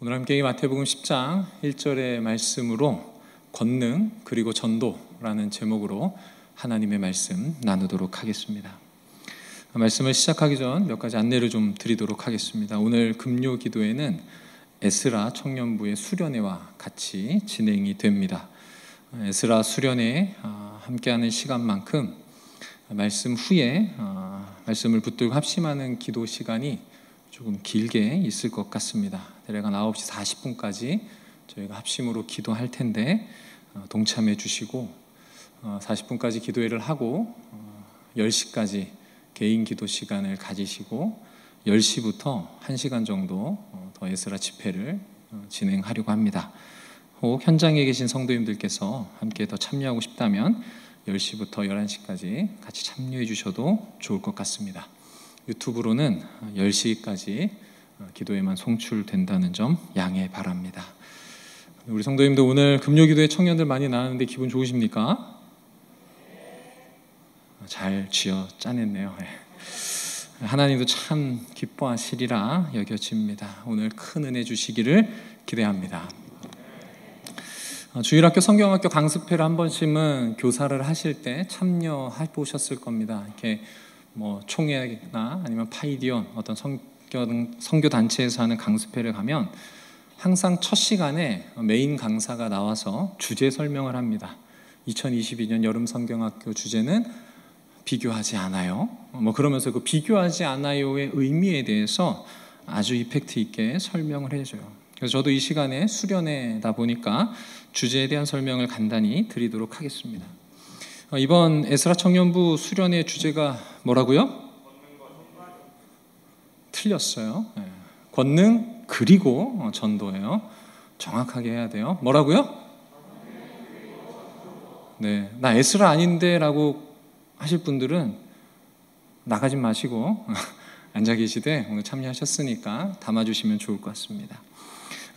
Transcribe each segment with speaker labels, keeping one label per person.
Speaker 1: 오늘 함께 마태복음 10장 1절의 말씀으로 권능 그리고 전도라는 제목으로 하나님의 말씀 나누도록 하겠습니다. 말씀을 시작하기 전 몇 가지 안내를 좀 드리도록 하겠습니다. 오늘 금요 기도회는 에스라 청년부의 수련회와 같이 진행이 됩니다. 에스라 수련회 함께하는 시간만큼 말씀 후에 말씀을 붙들고 합심하는 기도 시간이 조금 길게 있을 것 같습니다. 대략 9시 40분까지 저희가 합심으로 기도할 텐데 동참해 주시고 40분까지 기도회를 하고 10시까지 개인 기도 시간을 가지시고 10시부터 1시간 정도 더 에스라 집회를 진행하려고 합니다. 혹 현장에 계신 성도님들께서 함께 더 참여하고 싶다면 10시부터 11시까지 같이 참여해 주셔도 좋을 것 같습니다. 유튜브로는 10시까지 기도에만 송출된다는 점 양해 바랍니다. 우리 성도님들 오늘 금요기도에 청년들 많이 나왔는데 기분 좋으십니까? 잘 쥐어 짜냈네요. 하나님도 참 기뻐하시리라 여겨집니다. 오늘 큰 은혜 주시기를 기대합니다. 주일학교 성경학교 강습회를 한 번씩은 교사를 하실 때 참여해 보셨을 겁니다. 이렇게 총회나 아니면 파이디온 어떤 선교 단체에서 하는 강습회를 가면 항상 첫 시간에 메인 강사가 나와서 주제 설명을 합니다. 2022년 여름 성경학교 주제는 비교하지 않아요. 그러면서 그 비교하지 않아요의 의미에 대해서 아주 이펙트 있게 설명을 해줘요. 그래서 저도 이 시간에 수련회다 보니까 주제에 대한 설명을 간단히 드리도록 하겠습니다. 이번 에스라 청년부 수련회 주제가 뭐라고요? 틀렸어요. 권능 그리고 전도예요. 정확하게 해야 돼요. 뭐라고요? 네, 나 에스라 아닌데 라고 하실 분들은 나가지 마시고 앉아 계시되 오늘 참여하셨으니까 담아주시면 좋을 것 같습니다.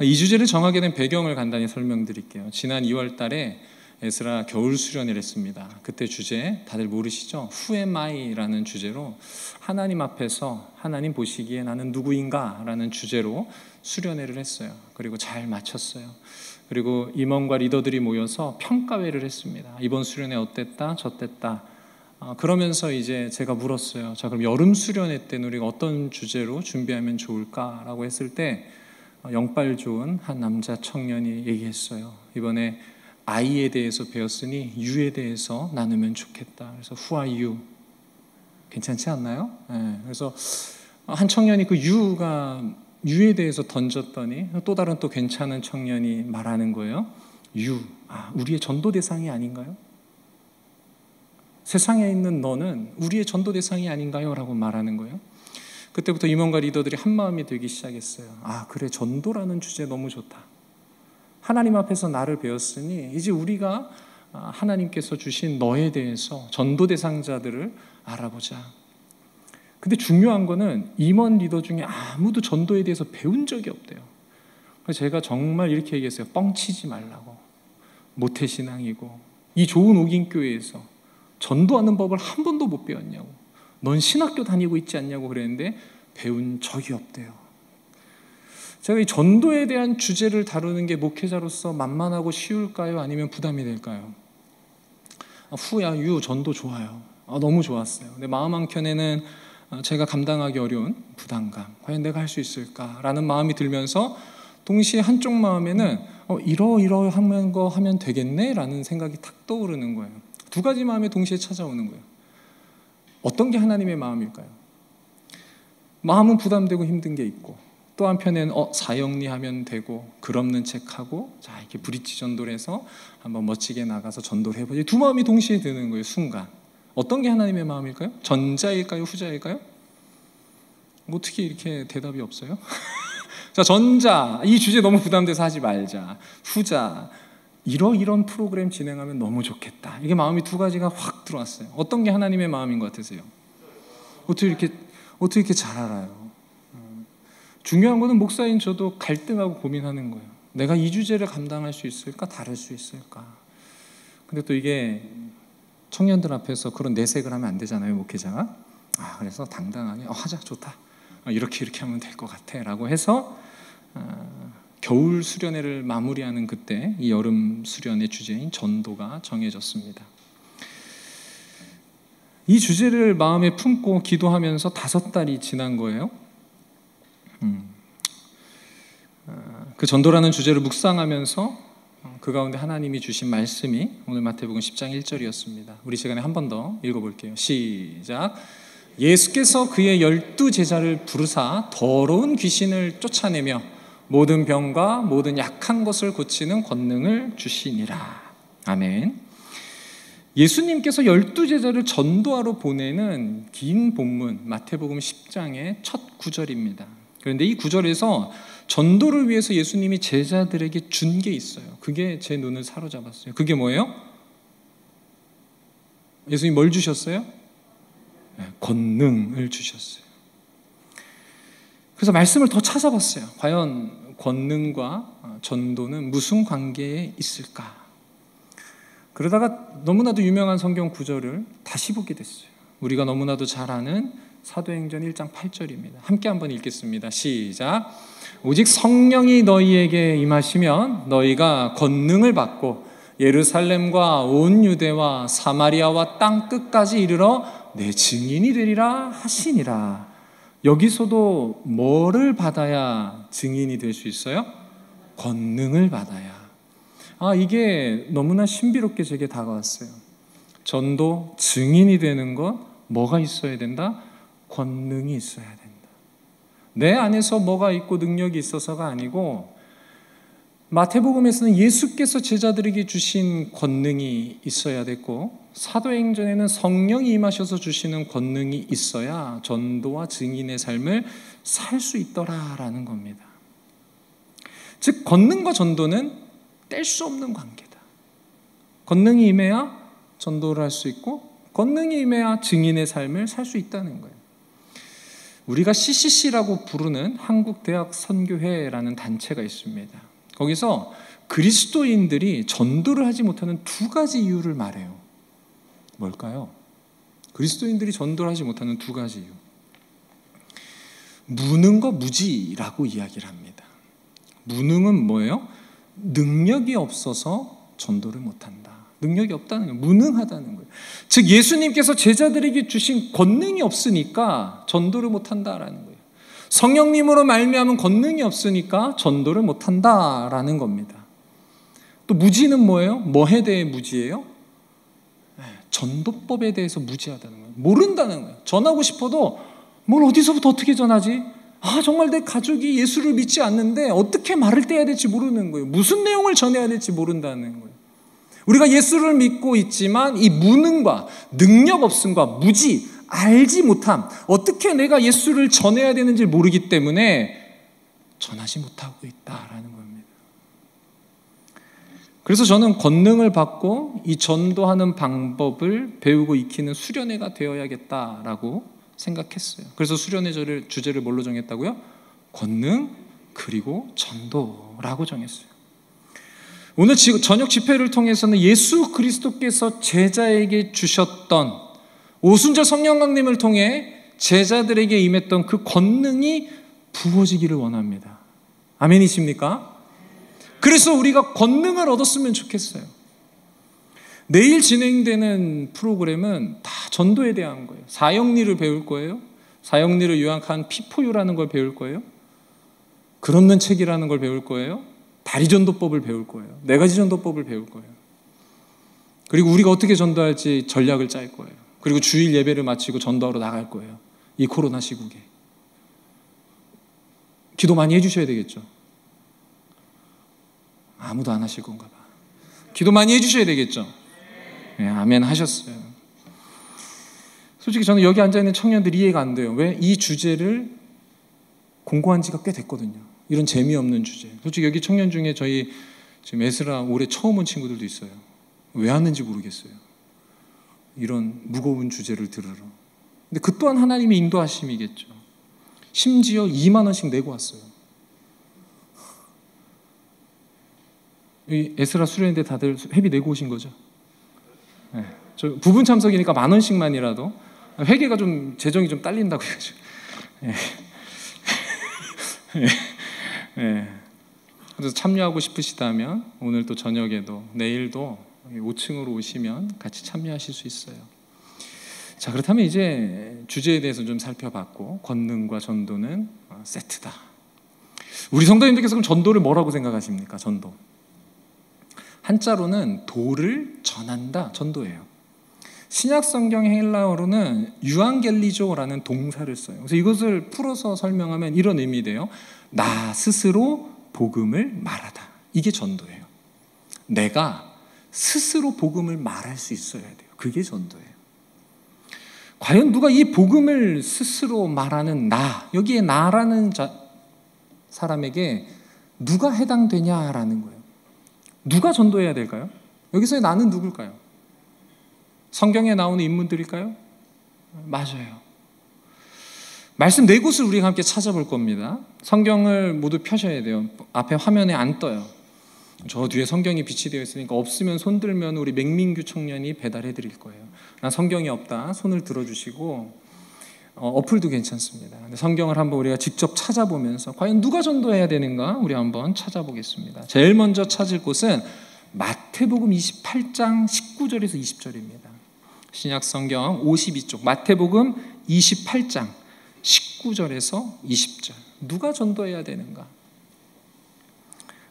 Speaker 1: 이 주제를 정하게 된 배경을 간단히 설명드릴게요. 지난 2월 달에 에스라 겨울 수련회를 했습니다. 그때 주제 다들 모르시죠? Who am I? 라는 주제로 하나님 앞에서 하나님 보시기에 나는 누구인가? 라는 주제로 수련회를 했어요. 그리고 잘 마쳤어요. 그리고 임원과 리더들이 모여서 평가회를 했습니다. 이번 수련회 어땠다? 저땠다? 그러면서 이제 제가 물었어요. 자, 그럼 여름 수련회 때는 우리가 어떤 주제로 준비하면 좋을까? 라고 했을 때 영빨 좋은 한 남자 청년이 얘기했어요. 이번에 I에 대해서 배웠으니 U에 대해서 나누면 좋겠다. 그래서 Who are you? 괜찮지 않나요? 네, 그래서 한 청년이 그 U에 대해서 던졌더니 또 다른 또 괜찮은 청년이 말하는 거예요. You, 우리의 전도 대상이 아닌가요? 세상에 있는 너는 우리의 전도 대상이 아닌가요? 라고 말하는 거예요. 그때부터 임원과 리더들이 한마음이 되기 시작했어요. 그래, 전도라는 주제 너무 좋다. 하나님 앞에서 나를 배웠으니 이제 우리가 하나님께서 주신 너에 대해서 전도 대상자들을 알아보자. 근데 중요한 거는 임원 리더 중에 아무도 전도에 대해서 배운 적이 없대요. 그래서 제가 정말 이렇게 얘기했어요. 뻥치지 말라고. 모태신앙이고 이 좋은 옥인교회에서 전도하는 법을 한 번도 못 배웠냐고. 넌 신학교 다니고 있지 않냐고 그랬는데 배운 적이 없대요. 제가 이 전도에 대한 주제를 다루는 게 목회자로서 만만하고 쉬울까요? 아니면 부담이 될까요? 후야 유 전도 좋아요. 너무 좋았어요. 근데 마음 한켠에는 제가 감당하기 어려운 부담감. 과연 내가 할 수 있을까라는 마음이 들면서 동시에 한쪽 마음에는 이러한 거 하면 되겠네라는 생각이 탁 떠오르는 거예요. 두 가지 마음이 동시에 찾아오는 거예요. 어떤 게 하나님의 마음일까요? 마음은 부담되고 힘든 게 있고 또 한편에는 사형리하면 되고 글 없는 책하고 자 이렇게 브릿지 전도를 해서 한번 멋지게 나가서 전도를 해보지. 두 마음이 동시에 드는 거예요. 순간. 어떤 게 하나님의 마음일까요? 전자일까요? 후자일까요? 어떻게 이렇게 대답이 없어요? 자, 전자. 이 주제 너무 부담돼서 하지 말자. 후자. 이런 프로그램 진행하면 너무 좋겠다. 이게 마음이 두 가지가 확 들어왔어요. 어떤 게 하나님의 마음인 것 같으세요? 어떻게 이렇게 잘 알아요? 중요한 거는 목사인 저도 갈등하고 고민하는 거예요. 내가 이 주제를 감당할 수 있을까? 다룰 수 있을까? 근데 또 이게 청년들 앞에서 그런 내색을 하면 안 되잖아요, 목회자가. 그래서 당당하게 하자, 좋다. 이렇게 하면 될 것 같아 라고 해서 겨울 수련회를 마무리하는 그때 이 여름 수련의 주제인 전도가 정해졌습니다. 이 주제를 마음에 품고 기도하면서 5달이 지난 거예요. 그 전도라는 주제를 묵상하면서 그 가운데 하나님이 주신 말씀이 오늘 마태복음 10장 1절이었습니다. 우리 시간에 한 번 더 읽어볼게요. 시작. 예수께서 그의 12제자를 부르사 더러운 귀신을 쫓아내며 모든 병과 모든 약한 것을 고치는 권능을 주시니라. 아멘. 예수님께서 12제자를 전도하러 보내는 긴 본문 마태복음 10장의 첫 구절입니다. 그런데 이 구절에서 전도를 위해서 예수님이 제자들에게 준 게 있어요. 그게 제 눈을 사로잡았어요. 그게 뭐예요? 예수님이 뭘 주셨어요? 권능을 주셨어요. 그래서 말씀을 더 찾아봤어요. 과연 권능과 전도는 무슨 관계에 있을까? 그러다가 너무나도 유명한 성경 구절을 다시 보게 됐어요. 우리가 너무나도 잘 아는 사도행전 1장 8절입니다. 함께 한번 읽겠습니다. 시작. 오직 성령이 너희에게 임하시면 너희가 권능을 받고 예루살렘과 온 유대와 사마리아와 땅 끝까지 이르러 내 증인이 되리라 하시니라. 여기서도 뭐를 받아야 증인이 될 수 있어요? 권능을 받아야. 이게 너무나 신비롭게 제게 다가왔어요. 전도, 증인이 되는 것, 뭐가 있어야 된다? 권능이 있어야 된다. 내 안에서 뭐가 있고 능력이 있어서가 아니고 마태복음에서는 예수께서 제자들에게 주신 권능이 있어야 됐고 사도행전에는 성령이 임하셔서 주시는 권능이 있어야 전도와 증인의 삶을 살 수 있더라라는 겁니다. 즉 권능과 전도는 뗄 수 없는 관계다. 권능이 임해야 전도를 할 수 있고 권능이 임해야 증인의 삶을 살 수 있다는 거예요. 우리가 CCC라고 부르는 한국대학선교회라는 단체가 있습니다. 거기서 그리스도인들이 전도를 하지 못하는 2가지 이유를 말해요. 뭘까요? 그리스도인들이 전도를 하지 못하는 2가지 이유. 무능과 무지라고 이야기를 합니다. 무능은 뭐예요? 능력이 없어서 전도를 못한다. 능력이 없다는 거예요. 무능하다는 거예요. 즉 예수님께서 제자들에게 주신 권능이 없으니까 전도를 못한다라는 거예요. 성령님으로 말미암은 권능이 없으니까 전도를 못한다라는 겁니다. 또 무지는 뭐예요? 뭐에 대해 무지예요? 전도법에 대해서 무지하다는 거예요. 모른다는 거예요. 전하고 싶어도 뭘 어디서부터 어떻게 전하지? 정말 내 가족이 예수를 믿지 않는데 어떻게 말을 떼야 될지 모르는 거예요. 무슨 내용을 전해야 될지 모른다는 거예요. 우리가 예수를 믿고 있지만 이 무능과 능력 없음과 무지, 알지 못함, 어떻게 내가 예수를 전해야 되는지 모르기 때문에 전하지 못하고 있다라는 겁니다. 그래서 저는 권능을 받고 이 전도하는 방법을 배우고 익히는 수련회가 되어야겠다라고 생각했어요. 그래서 수련회 주제를 뭘로 정했다고요? 권능 그리고 전도라고 정했어요. 오늘 저녁 집회를 통해서는 예수 그리스도께서 제자에게 주셨던 오순절 성령 강림을 통해 제자들에게 임했던 그 권능이 부어지기를 원합니다. 아멘이십니까? 그래서 우리가 권능을 얻었으면 좋겠어요. 내일 진행되는 프로그램은 다 전도에 대한 거예요. 사형리를 배울 거예요. 사형리를 요약한 피포유라는 걸 배울 거예요. 글 없는 책이라는 걸 배울 거예요. 다리전도법을 배울 거예요. 4가지 전도법을 배울 거예요. 그리고 우리가 어떻게 전도할지 전략을 짤 거예요. 그리고 주일 예배를 마치고 전도하러 나갈 거예요. 이 코로나 시국에. 기도 많이 해주셔야 되겠죠. 아무도 안 하실 건가 봐. 기도 많이 해주셔야 되겠죠. 네, 아멘 하셨어요. 솔직히 저는 여기 앉아있는 청년들이 이해가 안 돼요. 왜? 이 주제를 공부한 지가 꽤 됐거든요. 이런 재미없는 주제. 솔직히 여기 청년 중에 저희 지금 에스라 올해 처음 온 친구들도 있어요. 왜 왔는지 모르겠어요. 이런 무거운 주제를 들으러. 근데 그 또한 하나님의 인도하심이겠죠. 심지어 2만 원씩 내고 왔어요. 이 에스라 수련인데 다들 회비 내고 오신 거죠? 네. 저 부분 참석이니까 1만 원씩만이라도 회계가 좀 재정이 좀 딸린다고 해가지고. 네. 네. 그래서 참여하고 싶으시다면 오늘 또 저녁에도 내일도 5층으로 오시면 같이 참여하실 수 있어요. 자, 그렇다면 이제 주제에 대해서 좀 살펴봤고, 권능과 전도는 세트다. 우리 성도님들께서 그럼 전도를 뭐라고 생각하십니까? 전도. 한자로는 도를 전한다, 전도예요. 신약 성경 헬라어로는 유앙겔리조라는 동사를 써요. 그래서 이것을 풀어서 설명하면 이런 의미돼요. 나 스스로 복음을 말하다. 이게 전도예요. 내가 스스로 복음을 말할 수 있어야 돼요. 그게 전도예요. 과연 누가 이 복음을 스스로 말하는 나, 여기에 나라는 사람에게 누가 해당되냐라는 거예요. 누가 전도해야 될까요? 여기서의 나는 누굴까요? 성경에 나오는 인물들일까요? 맞아요. 말씀 네 곳을 우리가 함께 찾아볼 겁니다. 성경을 모두 펴셔야 돼요. 앞에 화면에 안 떠요. 저 뒤에 성경이 빛이 되어 있으니까 없으면 손 들면 우리 맹민규 청년이 배달해 드릴 거예요. 나 성경이 없다, 손을 들어주시고 어플도 괜찮습니다. 근데 성경을 한번 우리가 직접 찾아보면서 과연 누가 전도해야 되는가 우리 한번 찾아보겠습니다. 제일 먼저 찾을 곳은 마태복음 28장 19절에서 20절입니다. 신약 성경 52쪽 마태복음 28장 19절에서 20절. 누가 전도해야 되는가?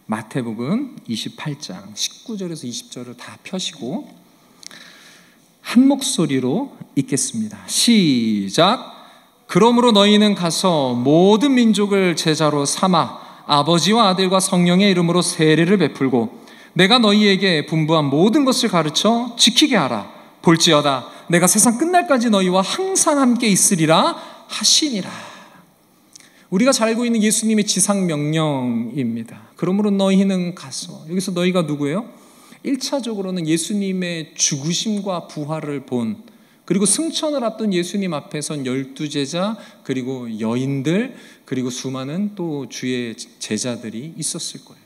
Speaker 1: 마태복음 28장 19절에서 20절을 다 펴시고 한 목소리로 읽겠습니다. 시작. 그러므로 너희는 가서 모든 민족을 제자로 삼아 아버지와 아들과 성령의 이름으로 세례를 베풀고 내가 너희에게 분부한 모든 것을 가르쳐 지키게 하라. 볼지어다 내가 세상 끝날까지 너희와 항상 함께 있으리라 하시니라. 우리가 잘 알고 있는 예수님의 지상명령입니다. 그러므로 너희는 가서, 여기서 너희가 누구예요? 1차적으로는 예수님의 죽으심과 부활을 본, 그리고 승천을 앞둔 예수님 앞에 선 12제자, 그리고 여인들, 그리고 수많은 또 주의 제자들이 있었을 거예요.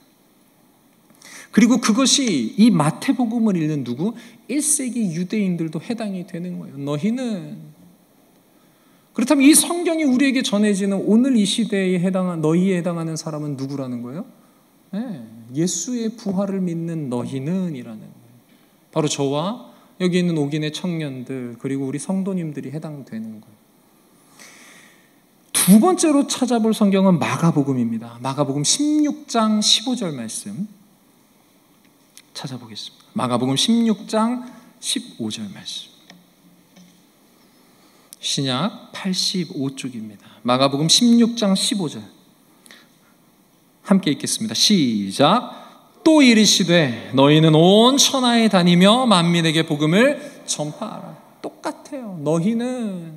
Speaker 1: 그리고 그것이 이 마태복음을 읽는 누구? 1세기 유대인들도 해당이 되는 거예요. 너희는, 그렇다면 이 성경이 우리에게 전해지는 오늘 이 시대에 너희에 해당하는 사람은 누구라는 거예요? 네, 예수의 부활을 믿는 너희는 이라는 거예요. 바로 저와 여기 있는 옥인의 청년들 그리고 우리 성도님들이 해당되는 거예요. 두 번째로 찾아볼 성경은 마가복음입니다. 마가복음 16장 15절 말씀 찾아보겠습니다. 마가복음 16장 15절 말씀. 신약 85쪽입니다. 마가복음 16장 15절 함께 읽겠습니다. 시작. 또 이르시되 너희는 온 천하에 다니며 만민에게 복음을 전파하라. 똑같아요. 너희는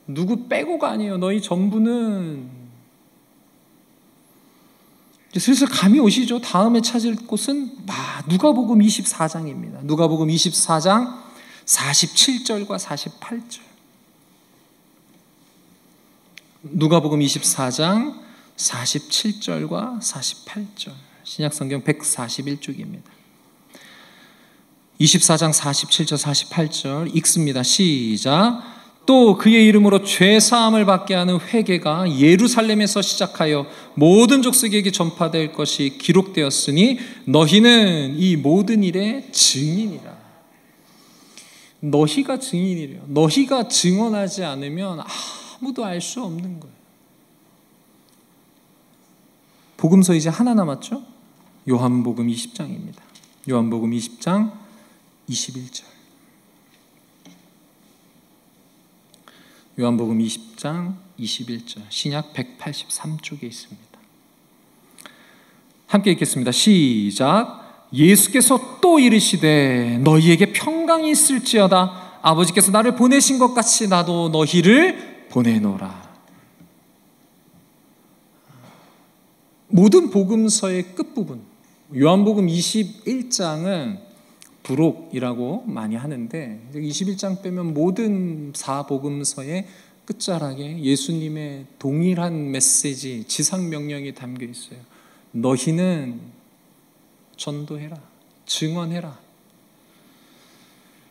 Speaker 1: 누구 빼고가 아니에요. 너희 전부는. 이제 슬슬 감이 오시죠. 다음에 찾을 곳은 누가복음 24장입니다. 누가복음 24장 47절과 48절. 누가복음 24장 47절과 48절. 신약성경 141쪽입니다. 24장 47절 48절 읽습니다. 시작. 또 그의 이름으로 죄사함을 받게 하는 회개가 예루살렘에서 시작하여 모든 족속에게 전파될 것이 기록되었으니 너희는 이 모든 일의 증인이라. 너희가 증인이래요. 너희가 증언하지 않으면 아무도 알 수 없는 거예요. 복음서 이제 하나 남았죠? 요한복음 20장입니다. 요한복음 20장 21절. 요한복음 20장 21절. 신약 183쪽에 있습니다. 함께 읽겠습니다. 시작. 예수께서 또 이르시되 너희에게 평강이 있을지어다. 아버지께서 나를 보내신 것 같이 나도 너희를 보내노라. 모든 복음서의 끝부분, 요한복음 21장은 부록이라고 많이 하는데 21장 빼면 모든 4복음서의 끝자락에 예수님의 동일한 메시지, 지상명령이 담겨 있어요. 너희는 전도해라, 증언해라.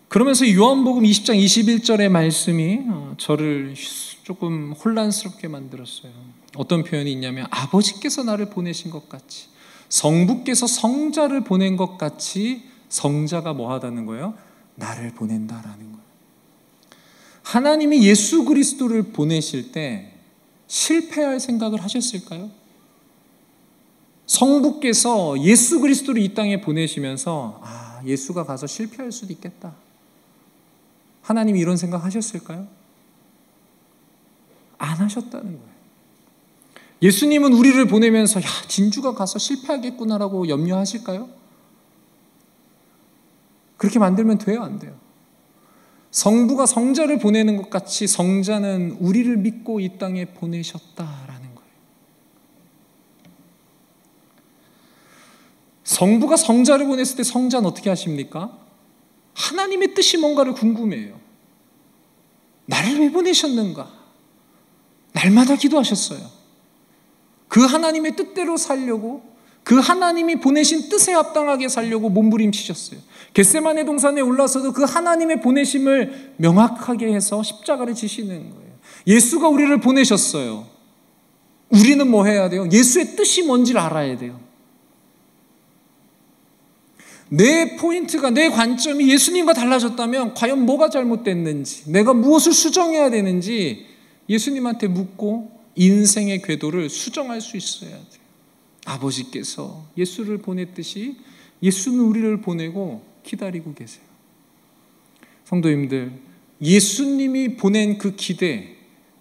Speaker 1: 그러면서 요한복음 20장 21절의 말씀이 저를 조금 혼란스럽게 만들었어요. 어떤 표현이 있냐면 아버지께서 나를 보내신 것 같이, 성부께서 성자를 보낸 것 같이 성자가 뭐 하다는 거예요? 나를 보낸다라는 거예요. 하나님이 예수 그리스도를 보내실 때 실패할 생각을 하셨을까요? 성부께서 예수 그리스도를 이 땅에 보내시면서 예수가 가서 실패할 수도 있겠다, 하나님이 이런 생각 하셨을까요? 안 하셨다는 거예요. 예수님은 우리를 보내면서 진주가 가서 실패하겠구나라고 염려하실까요? 그렇게 만들면 돼요, 안 돼요? 성부가 성자를 보내는 것 같이 성자는 우리를 믿고 이 땅에 보내셨다라는 거예요. 성부가 성자를 보냈을 때 성자는 어떻게 하십니까? 하나님의 뜻이 뭔가를 궁금해해요. 나를 왜 보내셨는가? 날마다 기도하셨어요. 그 하나님의 뜻대로 살려고, 그 하나님이 보내신 뜻에 합당하게 살려고 몸부림치셨어요. 겟세마네 동산에 올라서도 그 하나님의 보내심을 명확하게 해서 십자가를 지시는 거예요. 예수가 우리를 보내셨어요. 우리는 뭐 해야 돼요? 예수의 뜻이 뭔지를 알아야 돼요. 내 포인트가, 내 관점이 예수님과 달라졌다면 과연 뭐가 잘못됐는지, 내가 무엇을 수정해야 되는지 예수님한테 묻고 인생의 궤도를 수정할 수 있어야 돼요. 아버지께서 예수를 보냈듯이 예수는 우리를 보내고 기다리고 계세요. 성도님들, 예수님이 보낸 그 기대,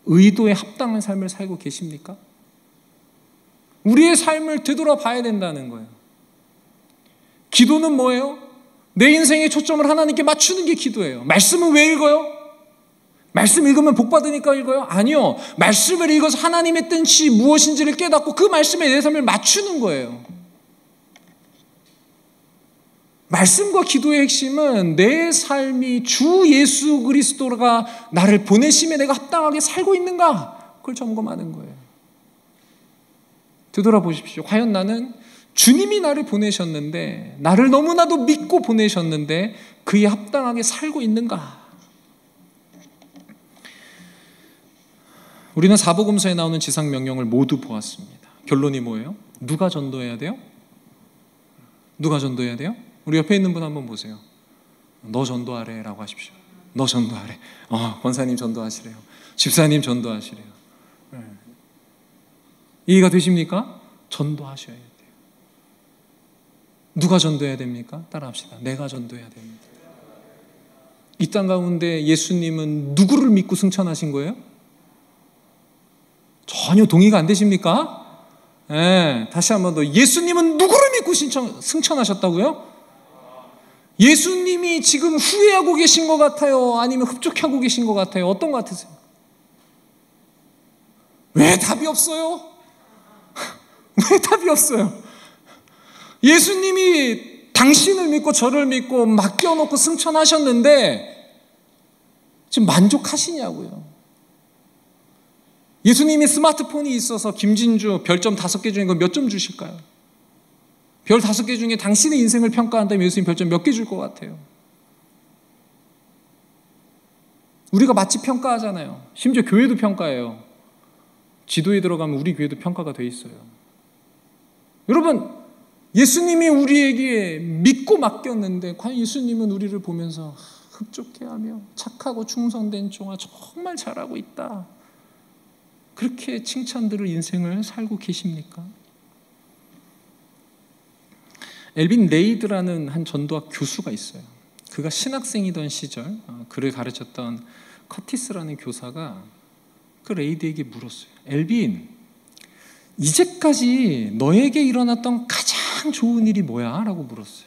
Speaker 1: 의도에 합당한 삶을 살고 계십니까? 우리의 삶을 되돌아봐야 된다는 거예요. 기도는 뭐예요? 내 인생의 초점을 하나님께 맞추는 게 기도예요. 말씀은 왜 읽어요? 말씀 읽으면 복 받으니까 읽어요? 아니요. 말씀을 읽어서 하나님의 뜻이 무엇인지를 깨닫고 그 말씀에 내 삶을 맞추는 거예요. 말씀과 기도의 핵심은 내 삶이 주 예수 그리스도가 나를 보내심에 내가 합당하게 살고 있는가? 그걸 점검하는 거예요. 되돌아보십시오. 과연 나는 주님이 나를 보내셨는데, 나를 너무나도 믿고 보내셨는데 그에 합당하게 살고 있는가? 우리는 사복음서에 나오는 지상명령을 모두 보았습니다. 결론이 뭐예요? 누가 전도해야 돼요? 누가 전도해야 돼요? 우리 옆에 있는 분 한번 보세요. 너 전도하래 라고 하십시오. 너 전도하래. 권사님 전도하시래요. 집사님 전도하시래요. 이해가 되십니까? 전도하셔야 돼요. 누가 전도해야 됩니까? 따라합시다. 내가 전도해야 됩니다. 이 땅 가운데 예수님은 누구를 믿고 승천하신 거예요? 전혀 동의가 안 되십니까? 다시 한 번 더. 예수님은 누구를 믿고 승천하셨다고요? 예수님이 지금 후회하고 계신 것 같아요? 아니면 흡족하고 계신 것 같아요? 어떤 것 같으세요? 왜 답이 없어요? 왜 답이 없어요? 예수님이 당신을 믿고 저를 믿고 맡겨놓고 승천하셨는데 지금 만족하시냐고요? 예수님이 스마트폰이 있어서 김진주 별점 5개 중에 몇 점 주실까요? 별 5개 중에 당신의 인생을 평가한다면 예수님 별점 몇 개 줄 것 같아요? 우리가 마치 평가하잖아요. 심지어 교회도 평가해요. 지도에 들어가면 우리 교회도 평가가 돼 있어요. 여러분, 예수님이 우리에게 믿고 맡겼는데 과연 예수님은 우리를 보면서 흡족해하며 착하고 충성된 종아 정말 잘하고 있다, 그렇게 칭찬들을 인생을 살고 계십니까? 엘빈 레이드라는 한 전도학 교수가 있어요. 그가 신학생이던 시절 그를 가르쳤던 커티스라는 교사가 그 레이드에게 물었어요. 엘빈, 이제까지 너에게 일어났던 가장 좋은 일이 뭐야? 라고 물었어요.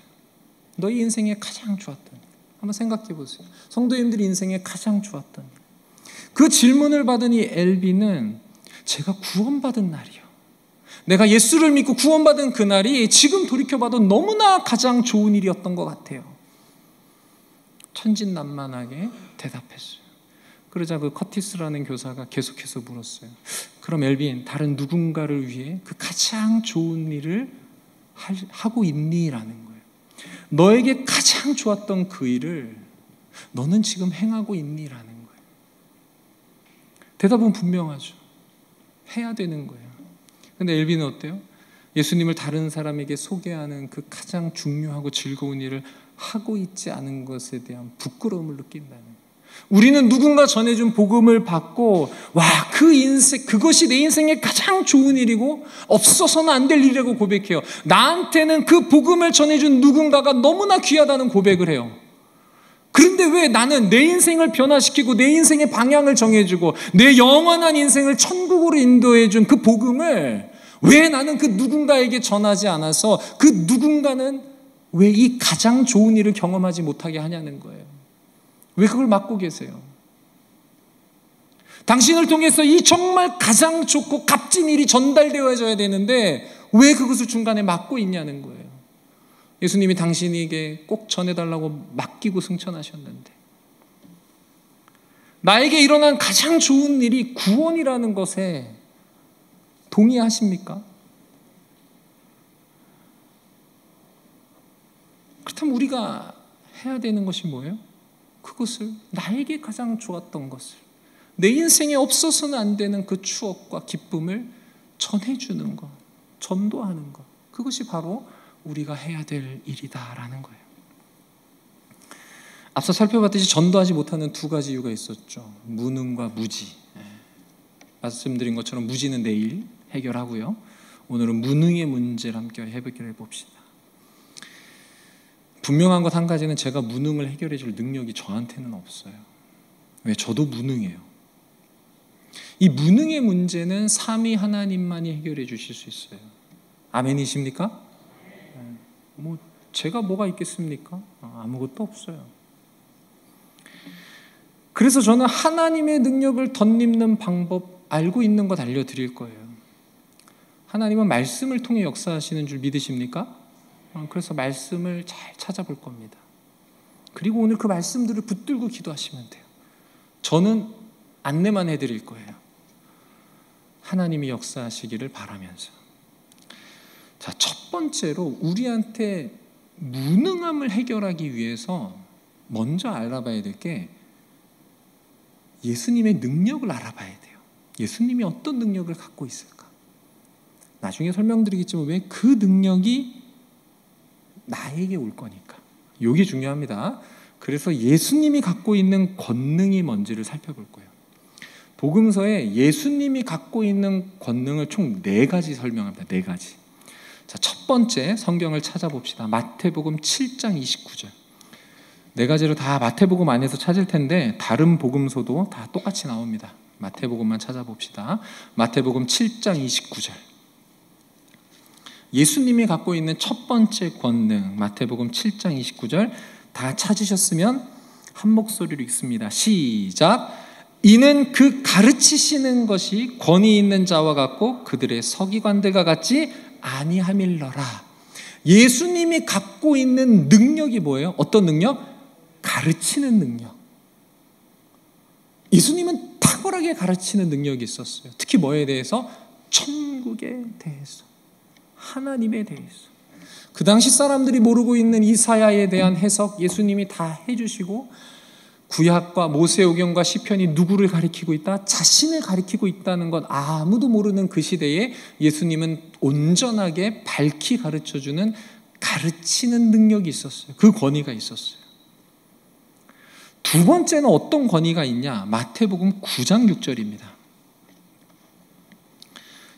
Speaker 1: 너의 인생에 가장 좋았던 일. 한번 생각해 보세요. 성도님들이 인생에 가장 좋았던 일. 그 질문을 받은 이 엘빈은 제가 구원받은 날이요, 내가 예수를 믿고 구원받은 그날이 지금 돌이켜봐도 너무나 가장 좋은 일이었던 것 같아요. 천진난만하게 대답했어요. 그러자 그 커티스라는 교사가 계속해서 물었어요. 그럼 엘빈, 다른 누군가를 위해 그 가장 좋은 일을 하고 있니? 라는 거예요. 너에게 가장 좋았던 그 일을 너는 지금 행하고 있니라는 거예요. 대답은 분명하죠. 해야 되는 거예요. 근데 엘비는 어때요? 예수님을 다른 사람에게 소개하는 그 가장 중요하고 즐거운 일을 하고 있지 않은 것에 대한 부끄러움을 느낀다는 거예요. 우리는 누군가 전해준 복음을 받고 그 인생, 그것이 내 인생의 가장 좋은 일이고 없어서는 안 될 일이라고 고백해요. 나한테는 그 복음을 전해준 누군가가 너무나 귀하다는 고백을 해요. 그런데 왜 나는 내 인생을 변화시키고 내 인생의 방향을 정해주고 내 영원한 인생을 천국으로 인도해준 그 복음을 왜 나는 그 누군가에게 전하지 않아서 그 누군가는 왜 이 가장 좋은 일을 경험하지 못하게 하냐는 거예요. 왜 그걸 막고 계세요? 당신을 통해서 이 정말 가장 좋고 값진 일이 전달되어져야 되는데 왜 그것을 중간에 막고 있냐는 거예요. 예수님이 당신에게 꼭 전해달라고 맡기고 승천하셨는데, 나에게 일어난 가장 좋은 일이 구원이라는 것에 동의하십니까? 그렇다면 우리가 해야 되는 것이 뭐예요? 그것을, 나에게 가장 좋았던 것을, 내 인생에 없어서는 안 되는 그 추억과 기쁨을 전해주는 것, 전도하는 것, 그것이 바로 우리가 해야 될 일이다라는 거예요. 앞서 살펴봤듯이 전도하지 못하는 두 가지 이유가 있었죠. 무능과 무지. 말씀드린 것처럼 무지는 내일 해결하고요. 오늘은 무능의 문제를 함께 해결해 봅시다. 분명한 것 한 가지는, 제가 무능을 해결해 줄 능력이 저한테는 없어요. 왜? 저도 무능해요. 이 무능의 문제는 삼위 하나님만이 해결해 주실 수 있어요. 아멘이십니까? 제가 뭐가 있겠습니까? 아무것도 없어요. 그래서 저는 하나님의 능력을 덧입는 방법 알고 있는 것 알려드릴 거예요. 하나님은 말씀을 통해 역사하시는 줄 믿으십니까? 그래서 말씀을 잘 찾아볼 겁니다. 그리고 오늘 그 말씀들을 붙들고 기도하시면 돼요. 저는 안내만 해드릴 거예요. 하나님이 역사하시기를 바라면서. 자, 첫 번째로 우리한테 무능함을 해결하기 위해서 먼저 알아봐야 될 게 예수님의 능력을 알아봐야 돼요. 예수님이 어떤 능력을 갖고 있을까? 나중에 설명드리겠지만 왜 그 능력이 나에게 올 거니까. 이게 중요합니다. 그래서 예수님이 갖고 있는 권능이 뭔지를 살펴볼 거예요. 복음서에 예수님이 갖고 있는 권능을 총 4가지 설명합니다. 4가지. 자, 첫 번째 성경을 찾아봅시다. 마태복음 7장 29절. 4가지로 다 마태복음 안에서 찾을 텐데 다른 복음서도 다 똑같이 나옵니다. 마태복음만 찾아봅시다. 마태복음 7장 29절. 예수님이 갖고 있는 첫 번째 권능, 마태복음 7장 29절 다 찾으셨으면 한 목소리로 읽습니다. 시작. 이는 그 가르치시는 것이 권위 있는 자와 같고 그들의 서기관들과 같지 아니함일러라. 예수님이 갖고 있는 능력이 뭐예요? 어떤 능력? 가르치는 능력. 예수님은 탁월하게 가르치는 능력이 있었어요. 특히 뭐에 대해서? 천국에 대해서, 하나님에 대해서. 그 당시 사람들이 모르고 있는 이사야에 대한 해석 예수님이 다 해주시고, 구약과 모세오경과 시편이 누구를 가리키고 있다? 자신을 가리키고 있다는 것 아무도 모르는 그 시대에 예수님은 온전하게 밝히 가르쳐주는 가르치는 능력이 있었어요. 그 권위가 있었어요. 두 번째는 어떤 권위가 있냐? 마태복음 9장 6절입니다.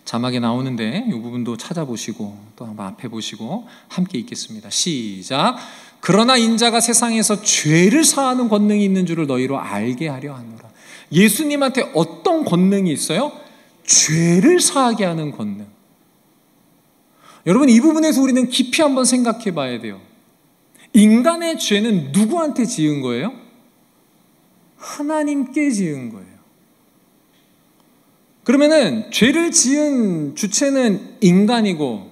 Speaker 1: 자막에 나오는데 이 부분도 찾아보시고 또 한번 앞에 보시고 함께 읽겠습니다. 시작. 그러나 인자가 세상에서 죄를 사하는 권능이 있는 줄을 너희로 알게 하려 하노라. 예수님한테 어떤 권능이 있어요? 죄를 사하게 하는 권능. 여러분, 이 부분에서 우리는 깊이 한번 생각해 봐야 돼요. 인간의 죄는 누구한테 지은 거예요? 하나님께 지은 거예요. 그러면은 죄를 지은 주체는 인간이고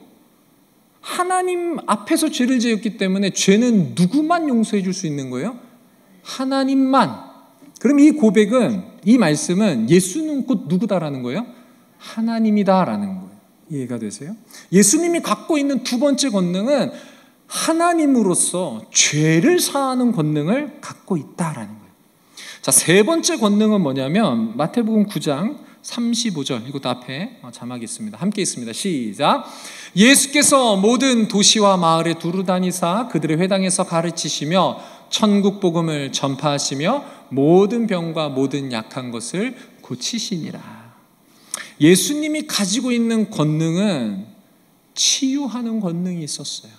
Speaker 1: 하나님 앞에서 죄를 지었기 때문에 죄는 누구만 용서해 줄 수 있는 거예요? 하나님만. 그럼 이 고백은, 이 말씀은 예수는 곧 누구다라는 거예요? 하나님이다라는 거예요. 이해가 되세요? 예수님이 갖고 있는 두 번째 권능은 하나님으로서 죄를 사하는 권능을 갖고 있다라는 거예요. 자, 세 번째 권능은 뭐냐면 마태복음 9장 35절, 이것도 앞에 자막이 있습니다. 함께 있습니다. 시작. 예수께서 모든 도시와 마을에 두루 다니사 그들의 회당에서 가르치시며 천국 복음을 전파하시며 모든 병과 모든 약한 것을 고치시니라. 예수님이 가지고 있는 권능은 치유하는 권능이 있었어요.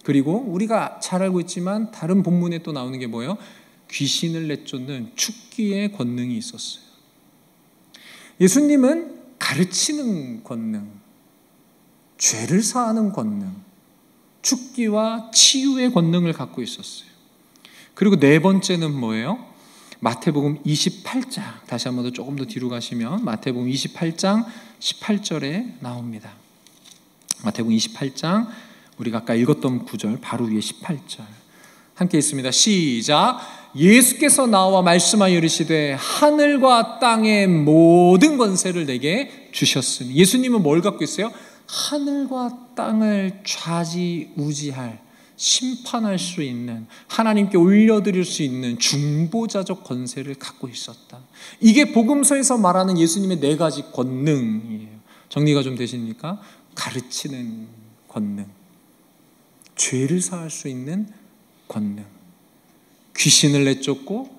Speaker 1: 그리고 우리가 잘 알고 있지만 다른 본문에 또 나오는 게 뭐예요? 귀신을 내쫓는 축기의 권능이 있었어요. 예수님은 가르치는 권능, 죄를 사하는 권능, 축기와 치유의 권능을 갖고 있었어요. 그리고 네 번째는 뭐예요? 마태복음 28장, 다시 한번 더 조금 더 뒤로 가시면 마태복음 28장 18절에 나옵니다. 마태복음 28장, 우리가 아까 읽었던 구절 바로 위에 18절 함께 있습니다. 시작. 예수께서 나와 말씀하여 이르시되 하늘과 땅의 모든 권세를 내게 주셨으니. 예수님은 뭘 갖고 있어요? 하늘과 땅을 좌지우지할, 심판할 수 있는, 하나님께 올려드릴 수 있는 중보자적 권세를 갖고 있었다. 이게 복음서에서 말하는 예수님의 네 가지 권능이에요. 정리가 좀 되십니까? 가르치는 권능, 죄를 사할 수 있는 권능, 귀신을 내쫓고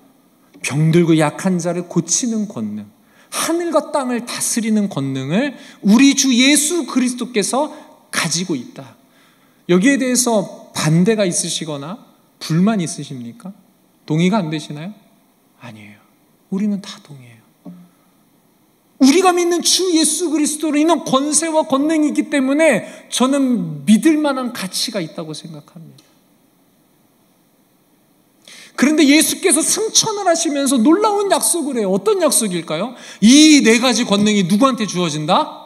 Speaker 1: 병들고 약한 자를 고치는 권능, 하늘과 땅을 다스리는 권능을 우리 주 예수 그리스도께서 가지고 있다. 여기에 대해서 반대가 있으시거나 불만 있으십니까? 동의가 안 되시나요? 아니에요. 우리는 다 동의해요. 우리가 믿는 주 예수 그리스도로 있는 권세와 권능이 있기 때문에 저는 믿을 만한 가치가 있다고 생각합니다. 그런데 예수께서 승천을 하시면서 놀라운 약속을 해요. 어떤 약속일까요? 이 네 가지 권능이 누구한테 주어진다?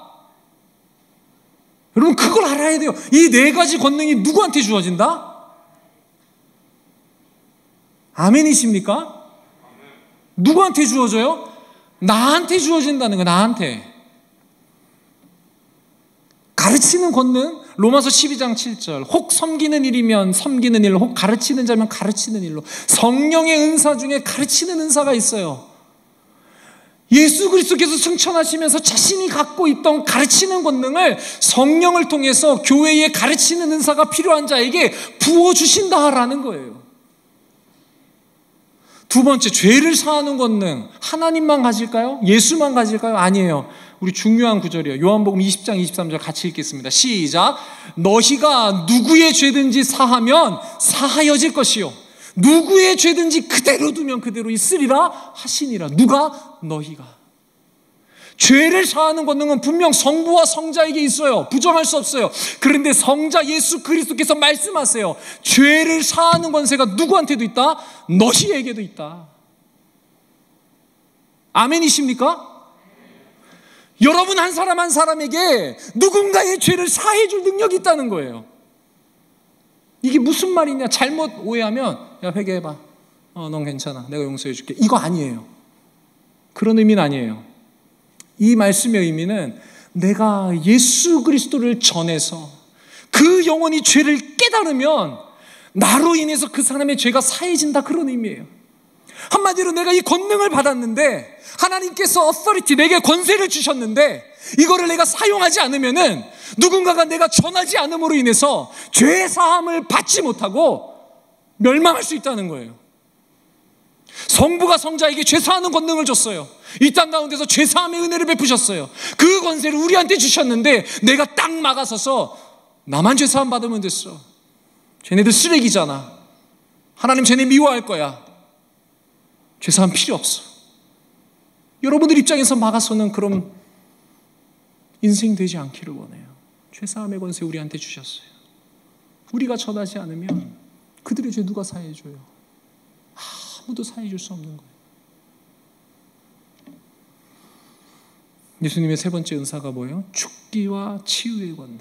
Speaker 1: 여러분, 그걸 알아야 돼요. 이 네 가지 권능이 누구한테 주어진다? 아멘이십니까? 누구한테 주어져요? 나한테 주어진다는 거예요. 나한테. 가르치는 권능, 로마서 12장 7절, 혹 섬기는 일이면 섬기는 일로, 혹 가르치는 자면 가르치는 일로. 성령의 은사 중에 가르치는 은사가 있어요. 예수 그리스도께서 승천하시면서 자신이 갖고 있던 가르치는 권능을 성령을 통해서 교회에 가르치는 은사가 필요한 자에게 부어주신다라는 거예요. 두 번째, 죄를 사하는 권능, 하나님만 가질까요? 예수만 가질까요? 아니에요. 우리 중요한 구절이에요. 요한복음 20장 23절 같이 읽겠습니다. 시작. 너희가 누구의 죄든지 사하면 사하여질 것이요 누구의 죄든지 그대로 두면 그대로 있으리라 하시니라. 누가? 너희가. 죄를 사하는 권능은 분명 성부와 성자에게 있어요. 부정할 수 없어요. 그런데 성자 예수 그리스도께서 말씀하세요. 죄를 사하는 권세가 누구한테도 있다? 너희에게도 있다. 아멘이십니까? 여러분 한 사람 한 사람에게 누군가의 죄를 사해 줄 능력이 있다는 거예요. 이게 무슨 말이냐? 잘못 오해하면 야, 회개해봐. 넌 괜찮아. 내가 용서해 줄게. 이거 아니에요. 그런 의미는 아니에요. 이 말씀의 의미는 내가 예수 그리스도를 전해서 그 영혼이 죄를 깨달으면 나로 인해서 그 사람의 죄가 사해진다, 그런 의미예요. 한마디로 내가 이 권능을 받았는데 하나님께서 authority, 내게 권세를 주셨는데 이거를 내가 사용하지 않으면은 누군가가 내가 전하지 않음으로 인해서 죄 사함을 받지 못하고 멸망할 수 있다는 거예요. 성부가 성자에게 죄 사하는 권능을 줬어요. 이 땅 가운데서 죄 사함의 은혜를 베푸셨어요. 그 권세를 우리한테 주셨는데 내가 딱 막아서서 나만 죄 사함 받으면 됐어. 쟤네들 쓰레기잖아. 하나님 쟤네 미워할 거야. 죄 사함 필요 없어. 여러분들 입장에서 막아서는 그럼 인생 되지 않기를 원해요. 죄 사함의 권세 우리한테 주셨어요. 우리가 전하지 않으면 그들의 죄 누가 사해줘요? 아무도 사해줄 수 없는 거예요. 예수님의 세 번째 은사가 뭐예요? 축기와 치유의 권능.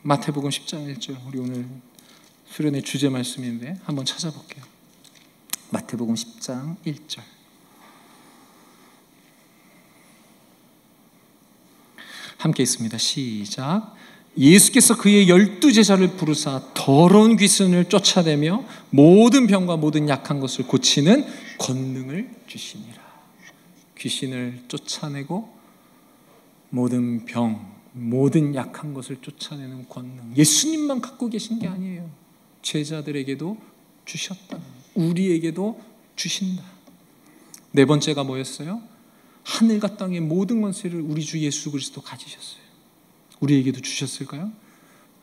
Speaker 1: 마태복음 10장 1절, 우리 오늘 수련의 주제 말씀인데 한번 찾아볼게요. 마태복음 10장 1절. 함께 있습니다. 시작. 예수께서 그의 12제자를 부르사 더러운 귀신을 쫓아내며 모든 병과 모든 약한 것을 고치는 권능을 주시니라. 귀신을 쫓아내고 모든 병, 모든 약한 것을 쫓아내는 권능, 예수님만 갖고 계신 게 아니에요. 제자들에게도 주셨다. 우리에게도 주신다. 네 번째가 뭐였어요? 하늘과 땅의 모든 권세를 우리 주 예수 그리스도 가지셨어요. 우리에게도 주셨을까요?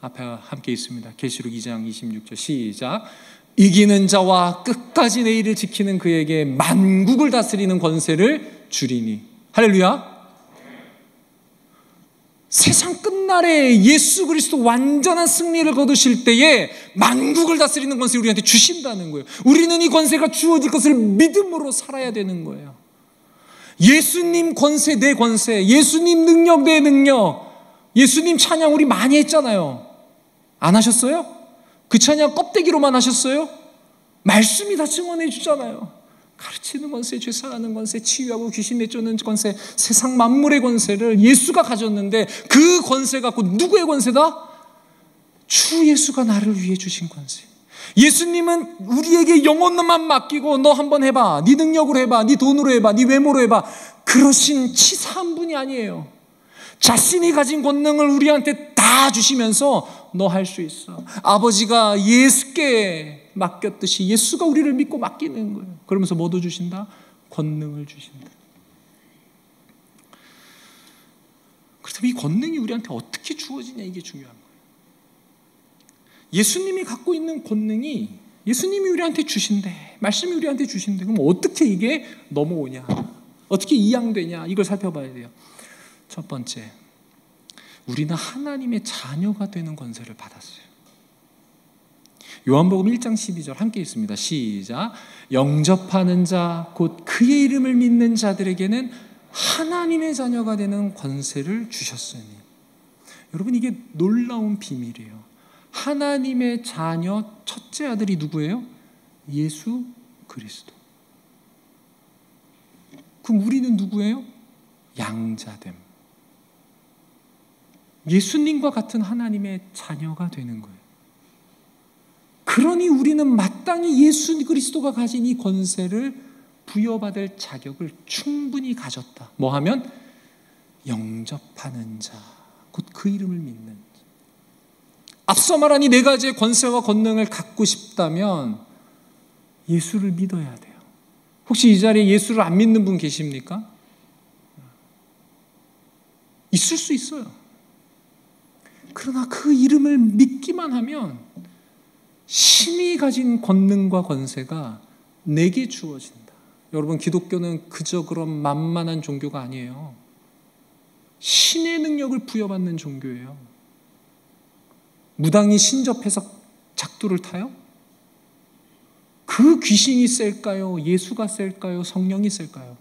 Speaker 1: 앞에 함께 있습니다. 계시록 2장 26절 시작. 이기는 자와 끝까지 내 일을 지키는 그에게 만국을 다스리는 권세를 주리니. 할렐루야. 세상 끝날에 예수 그리스도 완전한 승리를 거두실 때에 만국을 다스리는 권세를 우리한테 주신다는 거예요. 우리는 이 권세가 주어질 것을 믿음으로 살아야 되는 거예요. 예수님 권세 내 권세, 예수님 능력 내 능력. 예수님 찬양 우리 많이 했잖아요. 안 하셨어요? 그 찬양 껍데기로만 하셨어요? 말씀이 다 증언해 주잖아요. 가르치는 권세, 죄사하는 권세, 치유하고 귀신 내쫓는 권세, 세상 만물의 권세를 예수가 가졌는데 그 권세 갖고 누구의 권세다? 주 예수가 나를 위해 주신 권세. 예수님은 우리에게 영혼만 맡기고 너 한번 해봐, 네 능력으로 해봐, 네 돈으로 해봐, 네 외모로 해봐, 그러신 치사한 분이 아니에요. 자신이 가진 권능을 우리한테 다 주시면서 너 할 수 있어. 아버지가 예수께 맡겼듯이 예수가 우리를 믿고 맡기는 거예요. 그러면서 뭐도 주신다? 권능을 주신다. 그렇다면 이 권능이 우리한테 어떻게 주어지냐, 이게 중요한 거예요. 예수님이 갖고 있는 권능이 예수님이 우리한테 주신대, 말씀이 우리한테 주신대. 그럼 어떻게 이게 넘어오냐, 어떻게 이양되냐, 이걸 살펴봐야 돼요. 첫 번째, 우리는 하나님의 자녀가 되는 권세를 받았어요. 요한복음 1장 12절 함께 있습니다. 시작. 영접하는 자 곧 그의 이름을 믿는 자들에게는 하나님의 자녀가 되는 권세를 주셨으니. 여러분, 이게 놀라운 비밀이에요. 하나님의 자녀 첫째 아들이 누구예요? 예수 그리스도. 그럼 우리는 누구예요? 양자됨. 예수님과 같은 하나님의 자녀가 되는 거예요. 그러니 우리는 마땅히 예수 그리스도가 가진 이 권세를 부여받을 자격을 충분히 가졌다. 뭐 하면? 영접하는 자, 곧 그 이름을 믿는 자. 앞서 말한 이 네 가지의 권세와 권능을 갖고 싶다면 예수를 믿어야 돼요. 혹시 이 자리에 예수를 안 믿는 분 계십니까? 있을 수 있어요. 그러나 그 이름을 믿기만 하면 신이 가진 권능과 권세가 내게 주어진다. 여러분, 기독교는 그저 그런 만만한 종교가 아니에요. 신의 능력을 부여받는 종교예요. 무당이 신접해서 작두를 타요? 그 귀신이 셀까요? 예수가 셀까요? 성령이 셀까요?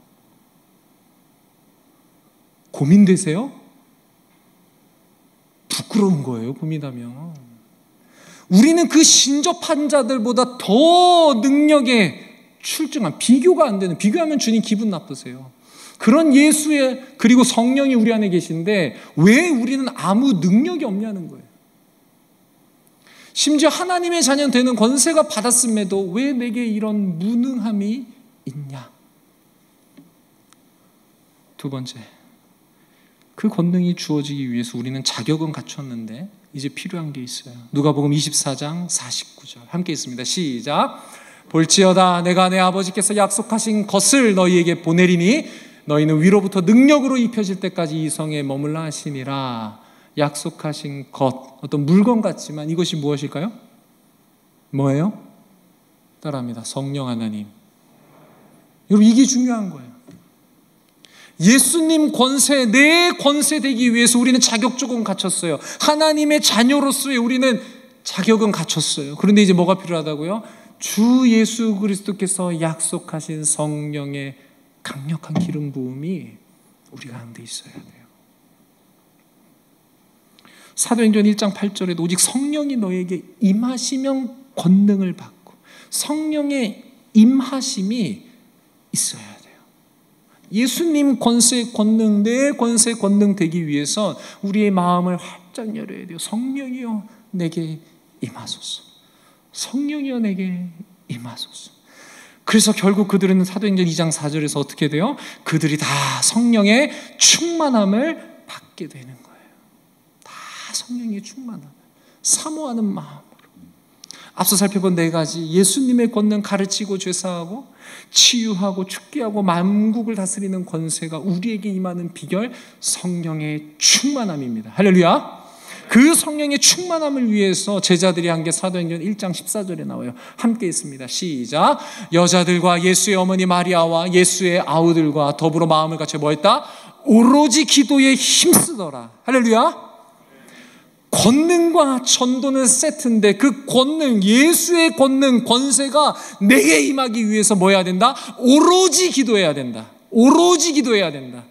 Speaker 1: 고민되세요? 부끄러운 거예요, 고민하면. 우리는 그 신접한 자들보다 더 능력에 출중한, 비교가 안 되는, 비교하면 주님 기분 나쁘세요. 그런 예수의 그리고 성령이 우리 안에 계신데 왜 우리는 아무 능력이 없냐는 거예요. 심지어 하나님의 자녀 되는 권세가 받았음에도 왜 내게 이런 무능함이 있냐? 두 번째, 그 권능이 주어지기 위해서 우리는 자격은 갖췄는데 이제 필요한 게 있어요. 누가복음 24장 49절 함께 있습니다. 시작. 볼지어다 내가 내 아버지께서 약속하신 것을 너희에게 보내리니 너희는 위로부터 능력으로 입혀질 때까지 이 성에 머물라 하시니라. 약속하신 것, 어떤 물건 같지만 이것이 무엇일까요? 뭐예요? 따라합니다. 성령 하나님. 여러분, 이게 중요한 거예요. 예수님 권세, 내 권세 되기 위해서 우리는 자격 조금 갖췄어요. 하나님의 자녀로서의 우리는 자격은 갖췄어요. 그런데 이제 뭐가 필요하다고요? 주 예수 그리스도께서 약속하신 성령의 강력한 기름 부음이 우리 가운데 있어야 돼요. 사도행전 1장 8절에도 오직 성령이 너에게 임하시면 권능을 받고, 성령의 임하심이 있어야 돼요. 예수님 권세 권능, 내 권세 권능 되기 위해서 우리의 마음을 확장 열어야 돼요. 성령이여 내게 임하소서. 성령이여 내게 임하소서. 그래서 결국 그들은 사도행전 2장 4절에서 어떻게 돼요? 그들이 다 성령의 충만함을 받게 되는 거예요. 다 성령의 충만함을 사모하는 마음으로. 앞서 살펴본 네 가지, 예수님의 권능, 가르치고 죄사하고 치유하고 축기하고 만국을 다스리는 권세가 우리에게 임하는 비결, 성령의 충만함입니다. 할렐루야. 그 성령의 충만함을 위해서 제자들이 한 게 사도행전 1장 14절에 나와요. 함께 있습니다. 시작. 여자들과 예수의 어머니 마리아와 예수의 아우들과 더불어 마음을 같이 뭐 했다? 오로지 기도에 힘쓰더라. 할렐루야. 권능과 전도는 세트인데 그 권능, 예수의 권능, 권세가 내게 임하기 위해서 뭐 해야 된다? 오로지 기도해야 된다. 오로지 기도해야 된다.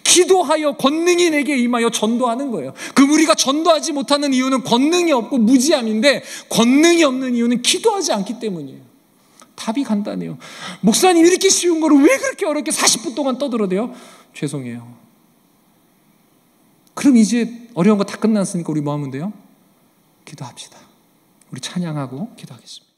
Speaker 1: 기도하여 권능이 내게 임하여 전도하는 거예요. 그럼 우리가 전도하지 못하는 이유는 권능이 없고 무지함인데, 권능이 없는 이유는 기도하지 않기 때문이에요. 답이 간단해요. 목사님, 이렇게 쉬운 거를 왜 그렇게 어렵게 40분 동안 떠들어대요? 죄송해요. 그럼 이제 어려운 거 다 끝났으니까 우리 뭐 하면 돼요? 기도합시다. 우리 찬양하고 기도하겠습니다.